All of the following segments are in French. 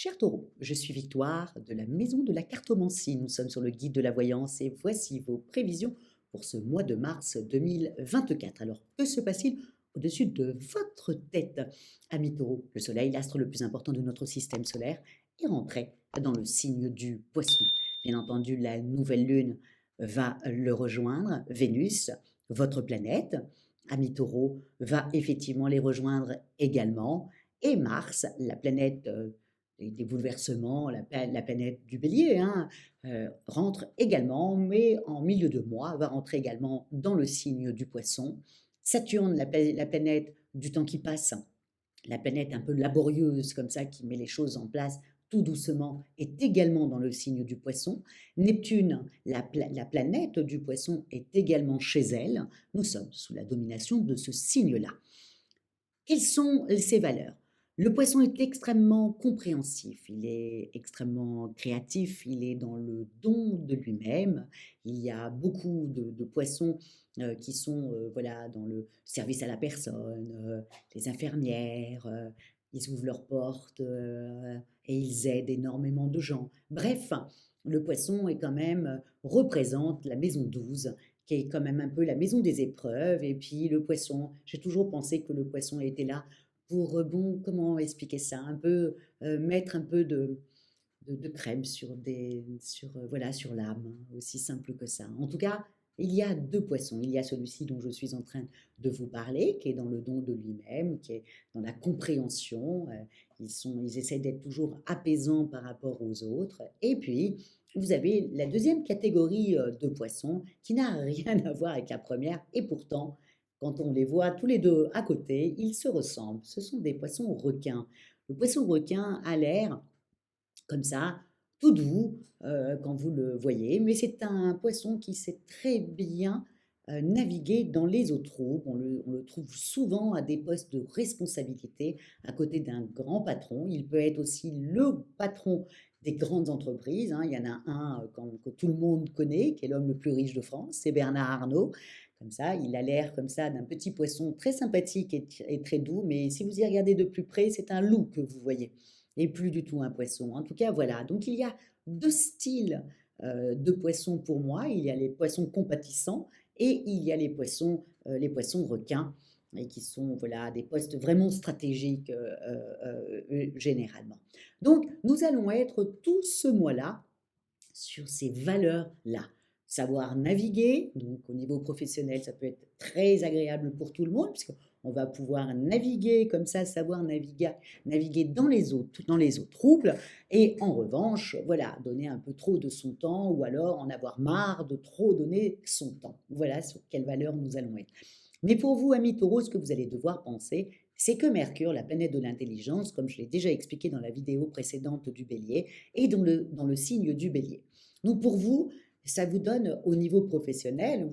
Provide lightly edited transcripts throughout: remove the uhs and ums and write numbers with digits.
Cher Taureau, je suis Victoire de la Maison de la Cartomancie. Nous sommes sur le guide de la voyance et voici vos prévisions pour ce mois de mars 2024. Alors, que se passe-t-il au-dessus de votre tête? Ami Taureau, le Soleil, l'astre le plus important de notre système solaire, est rentré dans le signe du Poisson. Bien entendu, la nouvelle lune va le rejoindre, Vénus, votre planète. Ami Taureau va effectivement les rejoindre également. Et Mars, la planète des bouleversements, la planète du Bélier, hein, rentre également, mais en milieu de mois, va rentrer également dans le signe du Poisson. Saturne, la planète du temps qui passe, la planète un peu laborieuse comme ça, qui met les choses en place tout doucement, est également dans le signe du Poisson. Neptune, la planète du Poisson, est également chez elle. Nous sommes sous la domination de ce signe-là. Quelles sont ses valeurs? Le poisson est extrêmement compréhensif, il est extrêmement créatif, il est dans le don de lui-même. Il y a beaucoup de poissons qui sont voilà, dans le service à la personne, les infirmières, ils ouvrent leurs portes et ils aident énormément de gens. Bref, le poisson est quand même, représente la maison 12 qui est quand même un peu la maison des épreuves. Et puis le poisson, j'ai toujours pensé que le poisson était là pour, bon, comment expliquer ça? Un peu mettre un peu de crème voilà, sur l'âme, hein, aussi simple que ça. En tout cas, il y a deux poissons. Il y a celui-ci dont je suis en train de vous parler, qui est dans le don de lui-même, qui est dans la compréhension. Ils essaient d'être toujours apaisants par rapport aux autres. Et puis, vous avez la deuxième catégorie de poissons qui n'a rien à voir avec la première. Et pourtant, quand on les voit tous les deux à côté, ils se ressemblent. Ce sont des poissons requins. Le poisson requin a l'air comme ça, tout doux, quand vous le voyez. Mais c'est un poisson qui sait très bien naviguer dans les eaux troubles. On le trouve souvent à des postes de responsabilité à côté d'un grand patron. Il peut être aussi le patron des grandes entreprises, hein. Il y en a un que tout le monde connaît, qui est l'homme le plus riche de France, c'est Bernard Arnault. Comme ça, il a l'air comme ça d'un petit poisson très sympathique et très doux, mais si vous y regardez de plus près, c'est un loup que vous voyez et plus du tout un poisson. En tout cas, voilà. Donc, il y a deux styles de poissons pour moi. Il y a les poissons compatissants et il y a les poissons requins, et qui sont voilà, des postes vraiment stratégiques généralement. Donc, nous allons être tout ce mois-là sur ces valeurs-là. Savoir naviguer, donc au niveau professionnel, ça peut être très agréable pour tout le monde, puisqu'on va pouvoir naviguer comme ça, savoir naviguer dans les eaux troubles, et en revanche, voilà, donner un peu trop de son temps, ou alors en avoir marre de trop donner son temps. Voilà sur quelle valeur nous allons être. Mais pour vous, amis taureaux, ce que vous allez devoir penser, c'est que Mercure, la planète de l'intelligence, comme je l'ai déjà expliqué dans la vidéo précédente du bélier, est dans le signe du bélier. Donc pour vous, ça vous donne au niveau professionnel,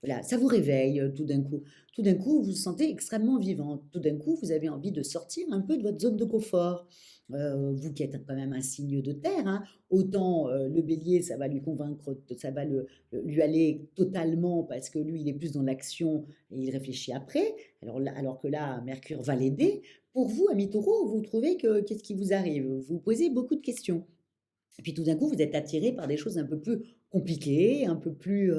voilà, ça vous réveille tout d'un coup. Tout d'un coup, vous vous sentez extrêmement vivant. Tout d'un coup, vous avez envie de sortir un peu de votre zone de confort. Vous qui êtes quand même un signe de terre, hein, autant le bélier, ça va lui convaincre, ça va lui aller totalement parce que lui, il est plus dans l'action et il réfléchit après. Alors que là, Mercure va l'aider. Pour vous, ami taureau, vous trouvez que qu'est-ce qui vous arrive? Vous posez beaucoup de questions. Et puis tout d'un coup, vous êtes attiré par des choses un peu plus compliquées, un peu plus,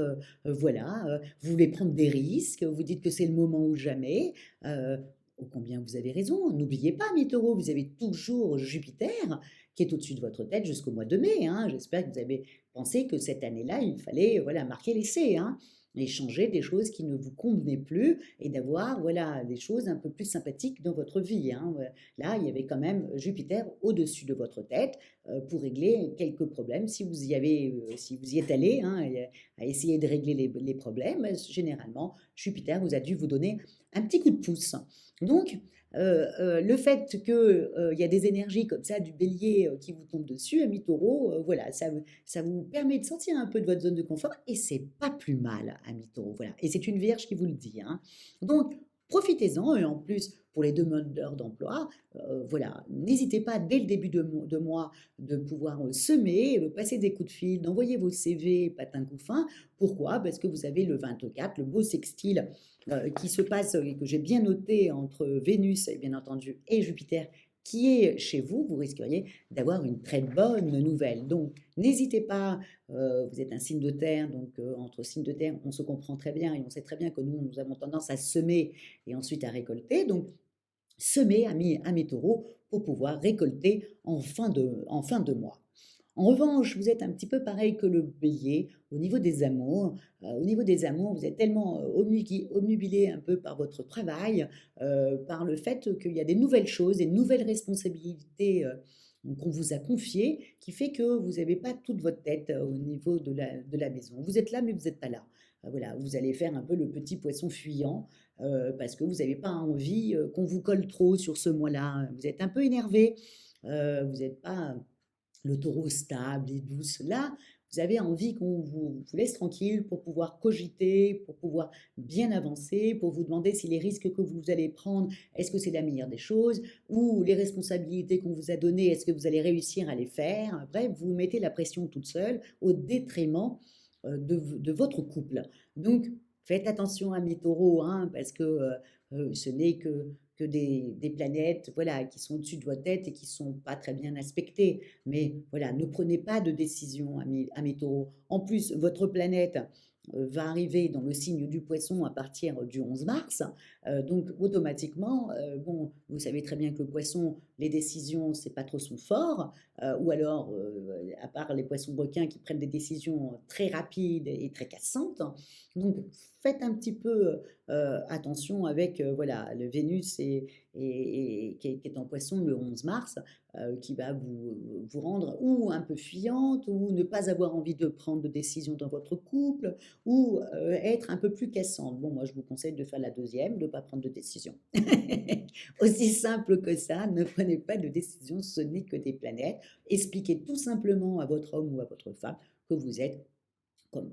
voilà, vous voulez prendre des risques, vous dites que c'est le moment ou jamais. Ô combien vous avez raison. N'oubliez pas, mes taureaux, vous avez toujours Jupiter qui est au-dessus de votre tête jusqu'au mois de mai, hein. J'espère que vous avez pensé que cette année-là, il fallait, voilà, marquer l'essai, hein, et changer des choses qui ne vous convenaient plus et d'avoir, voilà, des choses un peu plus sympathiques dans votre vie, hein. Là, il y avait quand même Jupiter au-dessus de votre tête pour régler quelques problèmes. Si vous y êtes allé, hein, à essayer de régler les problèmes, généralement, Jupiter vous a dû vous donner un petit coup de pouce. Donc, le fait qu'il y a des énergies comme ça du bélier qui vous tombent dessus, ami taureau, voilà, ça vous permet de sortir un peu de votre zone de confort et c'est pas plus mal, ami taureau. Voilà. Et c'est une vierge qui vous le dit, hein. Donc, profitez-en et en plus, pour les demandeurs d'emploi, voilà, n'hésitez pas dès le début de mois de pouvoir semer, passer des coups de fil, d'envoyer vos CV patin couffin. Pourquoi? Parce que vous avez le 24, le beau sextile qui se passe et que j'ai bien noté entre Vénus, bien entendu, et Jupiter qui est chez vous, vous risqueriez d'avoir une très bonne nouvelle. Donc, n'hésitez pas, vous êtes un signe de terre, donc entre signes de terre, on se comprend très bien et on sait très bien que nous avons tendance à semer et ensuite à récolter. Donc, semer à mes taureaux pour pouvoir récolter en fin de mois. En revanche, vous êtes un petit peu pareil que le bélier au niveau des amours. Au niveau des amours, vous êtes tellement obnubilé un peu par votre travail, par le fait qu'il y a des nouvelles choses, des nouvelles responsabilités qu'on vous a confiées, qui fait que vous n'avez pas toute votre tête au niveau de la maison. Vous êtes là, mais vous n'êtes pas là. Voilà, vous allez faire un peu le petit poisson fuyant parce que vous n'avez pas envie qu'on vous colle trop sur ce mois-là. Vous êtes un peu énervé, vous n'êtes pas le taureau stable et douce. Là, vous avez envie qu'on vous laisse tranquille pour pouvoir cogiter, pour pouvoir bien avancer, pour vous demander si les risques que vous allez prendre, est-ce que c'est la meilleure des choses, ou les responsabilités qu'on vous a données, est-ce que vous allez réussir à les faire. Bref, vous mettez la pression toute seule au détriment de votre couple. Donc, faites attention à mes taureaux, hein, parce que ce n'est que des planètes voilà, qui sont au-dessus de votre tête et qui ne sont pas très bien aspectées. Mais voilà, ne prenez pas de décision à mes taureaux. En plus, votre planète va arriver dans le signe du poisson à partir du 11 mars. Donc, automatiquement, bon, vous savez très bien que le poisson, les décisions, c'est pas trop son fort. Ou alors, à part les poissons requins qui prennent des décisions très rapides et très cassantes. Donc, faites un petit peu attention avec voilà, le Vénus qui est en poisson le 11 mars, qui va vous rendre ou un peu fuyante, ou ne pas avoir envie de prendre de décision dans votre couple, ou être un peu plus cassante. Bon, moi, je vous conseille de faire la deuxième, de ne pas prendre de décision. Aussi simple que ça, ne prenez pas de décision, ce n'est que des planètes. Expliquez tout simplement à votre homme ou à votre femme que vous êtes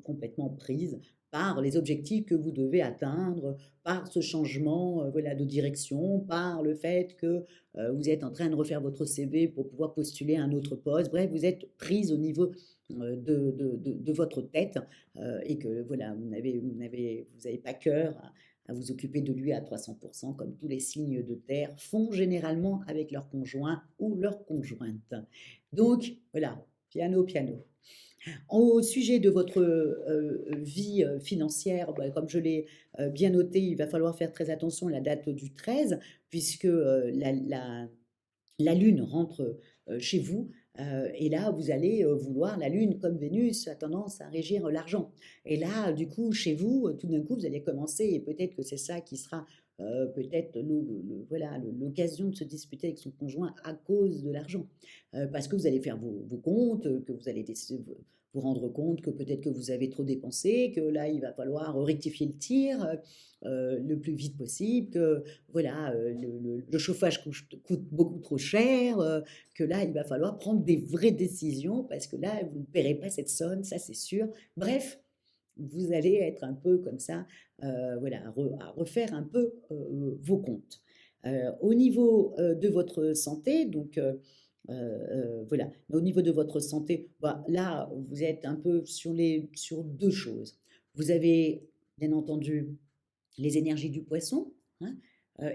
complètement prise par les objectifs que vous devez atteindre, par ce changement voilà, de direction, par le fait que vous êtes en train de refaire votre CV pour pouvoir postuler à un autre poste. Bref, vous êtes prise au niveau de votre tête et que voilà, vous n'avez pas cœur à vous occuper de lui à 300%, comme tous les signes de terre font généralement avec leur conjoint ou leur conjointe. Donc voilà, piano, piano. Au sujet de votre vie financière, bah, comme je l'ai bien noté, il va falloir faire très attention à la date du 13, puisque la Lune rentre chez vous. Et là, vous allez vouloir, la Lune, comme Vénus, a tendance à régir l'argent. Et là, du coup, chez vous, tout d'un coup, vous allez commencer, et peut-être que c'est ça qui sera peut-être voilà, l'occasion de se disputer avec son conjoint à cause de l'argent. Parce que vous allez faire vos comptes, que vous allez vous rendre compte que peut-être que vous avez trop dépensé, que là, il va falloir rectifier le tir le plus vite possible, que voilà, le chauffage coûte beaucoup trop cher, que là, il va falloir prendre des vraies décisions parce que là, vous ne paierez pas cette somme, ça c'est sûr. Bref, vous allez être un peu comme ça, voilà, à refaire un peu vos comptes. Au niveau de votre santé, donc voilà, mais au niveau de votre santé, bah, là, vous êtes un peu sur deux choses. Vous avez bien entendu les énergies du poisson, hein,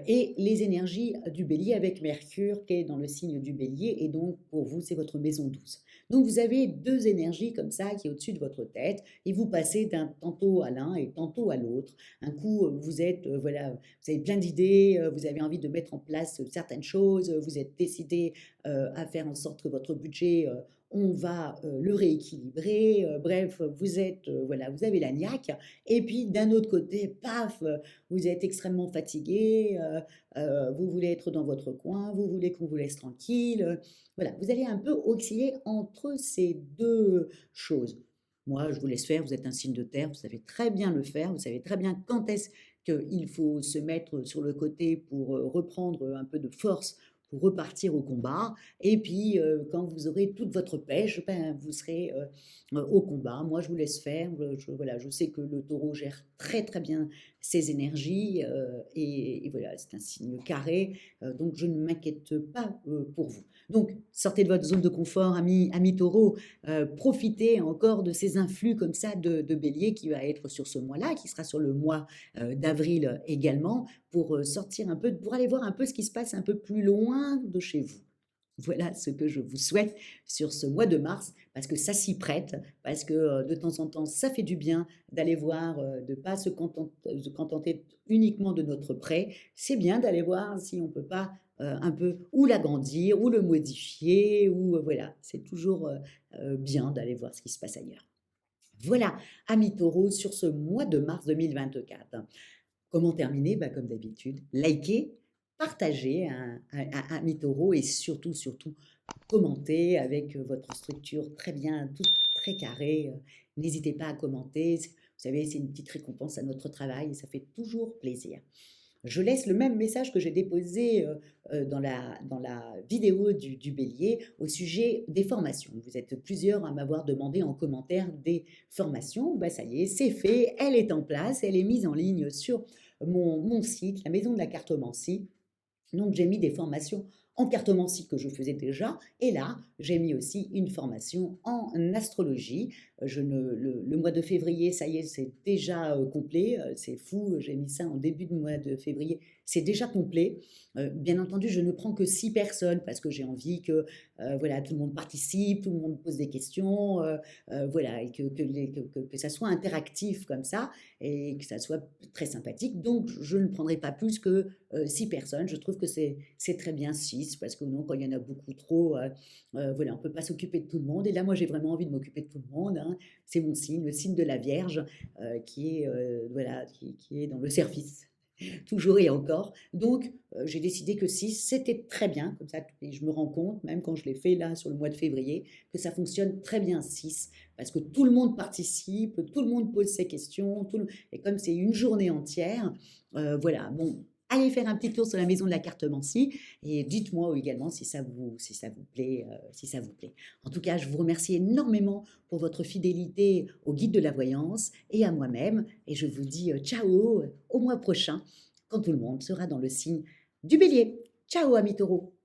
et les énergies du bélier avec Mercure qui est dans le signe du bélier, et donc pour vous, c'est votre maison douce. Donc vous avez deux énergies comme ça qui est au-dessus de votre tête, et vous passez d'un tantôt à l'un et tantôt à l'autre. Un coup, vous êtes, voilà, vous avez plein d'idées, vous avez envie de mettre en place certaines choses, vous êtes décidé à faire en sorte que votre budget on va le rééquilibrer. Bref, vous êtes, voilà, vous avez la niaque. Et puis d'un autre côté, paf, vous êtes extrêmement fatigué, vous voulez être dans votre coin, vous voulez qu'on vous laisse tranquille. Voilà, vous allez un peu osciller entre ces deux choses. Moi, je vous laisse faire, vous êtes un signe de terre, vous savez très bien le faire, vous savez très bien quand est-ce qu'il faut se mettre sur le côté pour reprendre un peu de force pour repartir au combat. Et puis, quand vous aurez toute votre pêche, ben, vous serez au combat. Moi, je vous laisse faire. Voilà, je sais que le taureau gère très très bien ses énergies et voilà, c'est un signe carré. Donc, je ne m'inquiète pas pour vous. Donc, sortez de votre zone de confort, ami taureau. Profitez encore de ces influx comme ça de bélier qui va être sur ce mois-là, qui sera sur le mois d'avril également, pour sortir un peu, pour aller voir un peu ce qui se passe un peu plus loin loin de chez vous. Voilà ce que je vous souhaite sur ce mois de mars, parce que ça s'y prête, parce que de temps en temps, ça fait du bien d'aller voir, de ne pas se contenter uniquement de notre prêt. C'est bien d'aller voir si on peut pas un peu ou l'agrandir, ou le modifier, ou voilà, c'est toujours bien d'aller voir ce qui se passe ailleurs. Voilà, amis taureaux, sur ce mois de mars 2024. Comment terminer? Bah, comme d'habitude, likez, partagez amis taureaux et surtout, surtout, commentez avec votre structure très bien, toute très carrée. N'hésitez pas à commenter. Vous savez, c'est une petite récompense à notre travail et ça fait toujours plaisir. Je laisse le même message que j'ai déposé dans la vidéo du bélier au sujet des formations. Vous êtes plusieurs à m'avoir demandé en commentaire des formations. Bah, ça y est, c'est fait, elle est en place, elle est mise en ligne sur mon site, la maison de la cartomancie. Donc, j'ai mis des formations en cartomancie que je faisais déjà. Et là, j'ai mis aussi une formation en astrologie. Le mois de février, ça y est, c'est déjà complet. C'est fou, j'ai mis ça en début de mois de février. C'est déjà complet. Bien entendu, je ne prends que 6 personnes parce que j'ai envie que voilà, tout le monde participe, tout le monde pose des questions, voilà, et que ça soit interactif comme ça et que ça soit très sympathique. Donc, je ne prendrai pas plus que 6 personnes. Je trouve que c'est très bien 6 parce que non, quand il y en a beaucoup trop, voilà, on ne peut pas s'occuper de tout le monde. Et là, moi, j'ai vraiment envie de m'occuper de tout le monde, hein. C'est mon signe, le signe de la Vierge, qui est, voilà, qui est dans le service. Toujours et encore. Donc, j'ai décidé que 6 c'était très bien. Comme ça, et je me rends compte, même quand je l'ai fait là sur le mois de février, que ça fonctionne très bien 6 parce que tout le monde participe, tout le monde pose ses questions, et comme c'est une journée entière, voilà. Bon, allez faire un petit tour sur la maison de la cartomancie et dites-moi également si ça vous plaît, si ça vous plaît. En tout cas, je vous remercie énormément pour votre fidélité au guide de la voyance et à moi-même. Et je vous dis ciao au mois prochain quand tout le monde sera dans le signe du bélier. Ciao amis taureaux!